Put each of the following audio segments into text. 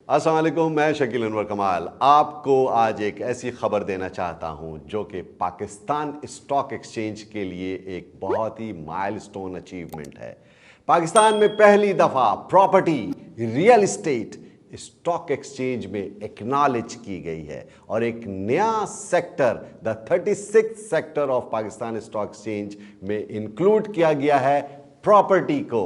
अस्सलाम वालेकुम, मैं शकील अनवर कमाल आपको आज एक ऐसी खबर देना चाहता हूं जो कि पाकिस्तान स्टॉक एक्सचेंज के लिए एक बहुत ही माइलस्टोन अचीवमेंट है। पाकिस्तान में पहली दफा property real estate stock exchange में एक्नॉलेज की गई है और एक नया sector the 36th sector of Pakistan stock exchange में इंक्लूड किया गया है प्रॉपर्टी को।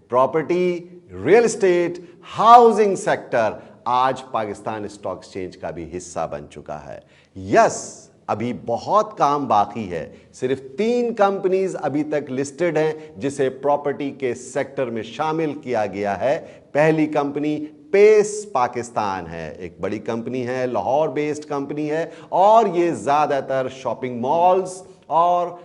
Property, real estate, housing sector आज पाकिस्तान स्टॉक एक्सचेंज का भी हिस्सा बन चुका है। यस, अभी बहुत काम बाकी है। सिर्फ 3 कंपनीज अभी तक लिस्टेड हैं जिसे प्रॉपर्टी के सेक्टर में शामिल किया गया है। पहली कंपनी पेस पाकिस्तान है, एक बड़ी कंपनी है, लाहौर बेस्ड कंपनी है और ये ज्यादातर शॉपिंग मॉल्स और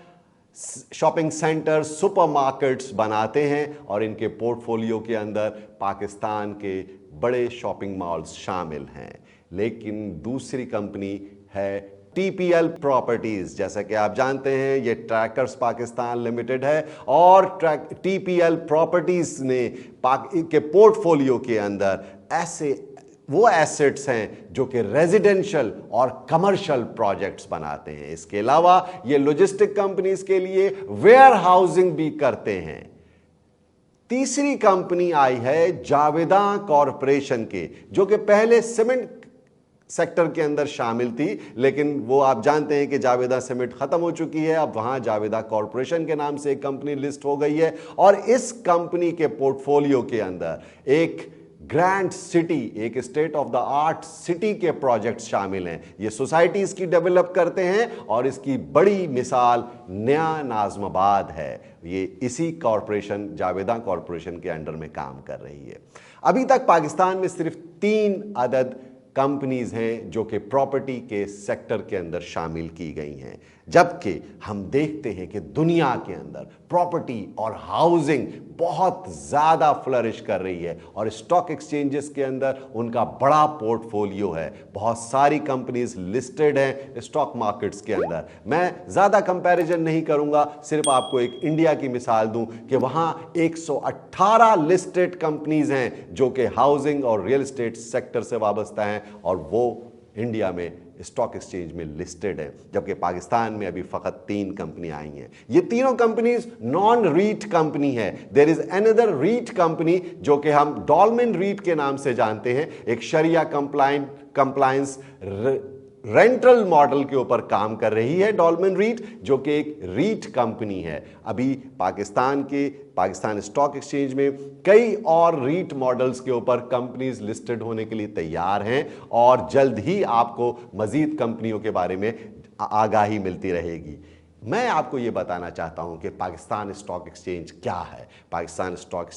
शॉपिंग सेंटर, सुपरमार्केट्स बनाते हैं और इनके पोर्टफोलियो के अंदर पाकिस्तान के बड़े शॉपिंग मॉल्स शामिल हैं। लेकिन दूसरी कंपनी है टीपीएल प्रॉपर्टीज। जैसा कि आप जानते हैं ये ट्रैकर्स पाकिस्तान लिमिटेड है और टीपीएल प्रॉपर्टीज ने के पोर्टफोलियो के अंदर ऐसे वो एसेट्स हैं जो कि रेजिडेंशियल और कमर्शियल प्रोजेक्ट्स बनाते हैं। इसके अलावा ये लॉजिस्टिक कंपनीज के लिए वेयर हाउसिंग भी करते हैं। तीसरी कंपनी आई है जावेदा कॉरपोरेशन के, जो कि पहले सीमेंट सेक्टर के अंदर शामिल थी, लेकिन वो आप जानते हैं कि जावेदा सीमेंट खत्म हो चुकी है। अब वहां जावेदा कॉरपोरेशन के नाम से एक कंपनी लिस्ट हो गई है और इस कंपनी के पोर्टफोलियो के अंदर एक ग्रैंड सिटी, एक state of the art city के प्रोजेक्ट्स शामिल हैं। ये सोसाइटीज की डेवलप करते हैं और इसकी बड़ी मिसाल नया नाज़माबाद है। ये इसी कॉरपोरेशन, जावेदा कॉरपोरेशन के अंडर में काम कर रही है। अभी तक पाकिस्तान में सिर्फ 3 अदद कंपनीज हैं जो कि प्रॉपर्टी के सेक्टर के अंदर शामिल की गई हैं, जबकि हम देखते हैं कि दुनिया के अंदर प्रॉपर्टी और हाउसिंग बहुत ज़्यादा फ्लरिश कर रही है और स्टॉक एक्सचेंजेस के अंदर उनका बड़ा पोर्टफोलियो है। बहुत सारी कंपनीज लिस्टेड हैं स्टॉक मार्केट्स के अंदर। मैं ज़्यादा कंपैरिजन नहीं करूंगा, सिर्फ आपको एक इंडिया की मिसाल दूं कि वहां 118 लिस्टेड कंपनीज हैं जो कि हाउसिंग और रियल एस्टेट सेक्टर से वाबस्ता हैं और वो इंडिया में स्टॉक एक्सचेंज में लिस्टेड है, जबकि पाकिस्तान में अभी फकत 3 कंपनी आई हैं। ये तीनों कंपनीज नॉन रीट कंपनी है। There is another REIT company जो कि हम डॉल्मेन रीट के नाम से जानते हैं, एक शरिया कंप्लायंस रेंटल मॉडल के ऊपर काम कर रही है डॉल्मेन रीट, जो कि एक रीट कंपनी है। अभी पाकिस्तान स्टॉक एक्सचेंज में कई और रीट मॉडल्स के ऊपर कंपनीज लिस्टेड होने के लिए तैयार हैं और जल्द ही आपको मजीद कंपनियों के बारे में आगाही मिलती रहेगी। मैं आपको यह बताना चाहता हूं कि पाकिस्तान स्टॉक एक्सचेंज क्या है। Pakistan stock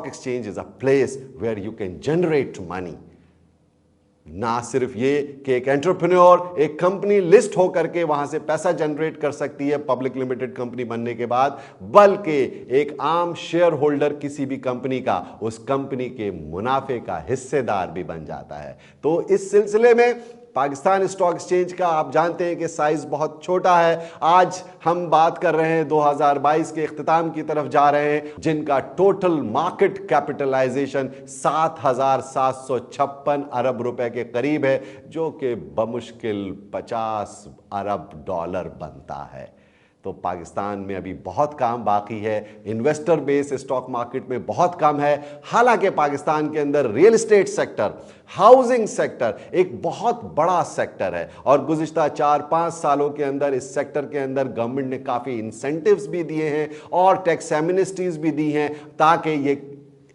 exchange is a place where you can generate money. ना सिर्फ ये कि एक एंटरप्रेन्योर एक कंपनी लिस्ट होकर के वहां से पैसा जनरेट कर सकती है पब्लिक लिमिटेड कंपनी बनने के बाद, बल्कि एक आम शेयर होल्डर किसी भी कंपनी का उस कंपनी के मुनाफे का हिस्सेदार भी बन जाता है। तो इस सिलसिले में पाकिस्तान स्टॉक एक्सचेंज का आप जानते हैं कि साइज बहुत छोटा है। आज हम बात कर रहे हैं 2022 के इख्तिताम की तरफ जा रहे हैं, जिनका टोटल मार्केट कैपिटलाइजेशन 7,756 अरब रुपए के करीब है, जो कि बमुश्किल 50 अरब डॉलर बनता है। तो पाकिस्तान में अभी बहुत काम बाकी है। इन्वेस्टर बेस स्टॉक मार्केट में बहुत कम है। हालांकि पाकिस्तान के अंदर real estate sector, housing sector एक बहुत बड़ा सेक्टर है और गुज़िश्ता 4-5 सालों के अंदर इस सेक्टर के अंदर गवर्नमेंट ने काफ़ी इंसेंटिव्स भी दिए हैं और टैक्स एमनेस्टीज भी दी हैं ताकि ये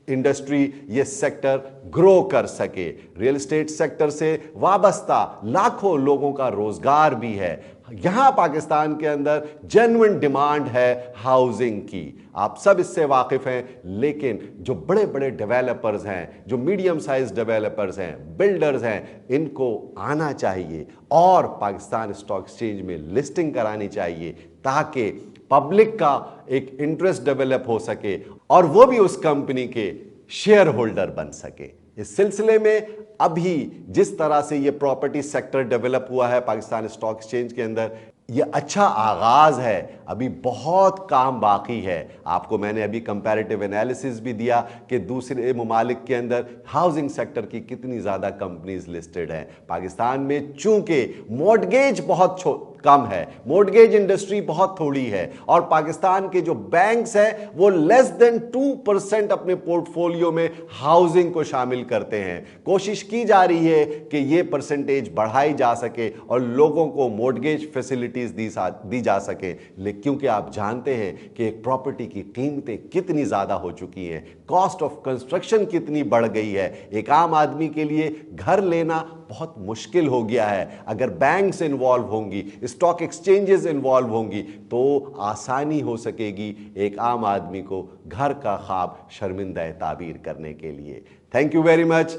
इंडस्ट्री, ये सेक्टर ग्रो कर सके। रियल एस्टेट सेक्टर से वाबस्ता लाखों लोगों का रोजगार भी है। यहां पाकिस्तान के अंदर जेन्युइन डिमांड है हाउसिंग की, आप सब इससे वाकिफ हैं। लेकिन जो बड़े बड़े डेवलपर्स हैं, जो मीडियम साइज डेवलपर्स हैं, बिल्डर्स हैं, इनको आना चाहिए और पाकिस्तान स्टॉक एक्सचेंज में लिस्टिंग करानी चाहिए ताकि पब्लिक का एक इंटरेस्ट डेवलप हो सके और वो भी उस कंपनी के शेयर होल्डर बन सके। इस सिलसिले में अभी जिस तरह से ये प्रॉपर्टी सेक्टर डेवलप हुआ है पाकिस्तान स्टॉक एक्सचेंज के अंदर, ये अच्छा आगाज है, अभी बहुत काम बाकी है। आपको मैंने अभी कंपैरेटिव एनालिसिस भी दिया कि दूसरे ममालिक के अंदर हाउसिंग सेक्टर की कितनी ज़्यादा कंपनीज लिस्टेड हैं। पाकिस्तान में चूंकि मॉर्टगेज बहुत कम है, मॉर्टगेज इंडस्ट्री बहुत थोड़ी है, और पाकिस्तान के जो बैंक्स हैं वो लेस देन 2% अपने पोर्टफोलियो में हाउसिंग को शामिल करते हैं। कोशिश की जा रही है कि ये परसेंटेज बढ़ाई जा सके और लोगों को मॉर्टगेज फैसिलिटीज दी जा सके। लेकिन क्योंकि आप जानते हैं कि एक प्रॉपर्टी की कीमतें कितनी ज्यादा हो चुकी हैं, कॉस्ट ऑफ कंस्ट्रक्शन कितनी बढ़ गई है, एक आम आदमी के लिए घर लेना बहुत मुश्किल हो गया है। अगर बैंक्स इन्वॉल्व होंगी, स्टॉक एक्सचेंजेस इन्वॉल्व होंगी, तो आसानी हो सकेगी एक आम आदमी को घर का ख्वाब शर्मिंदा ताबीर करने के लिए। Thank you very much.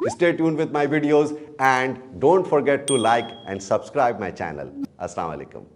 Stay tuned with my videos and don't forget to like and subscribe my channel. Assalamu alaikum.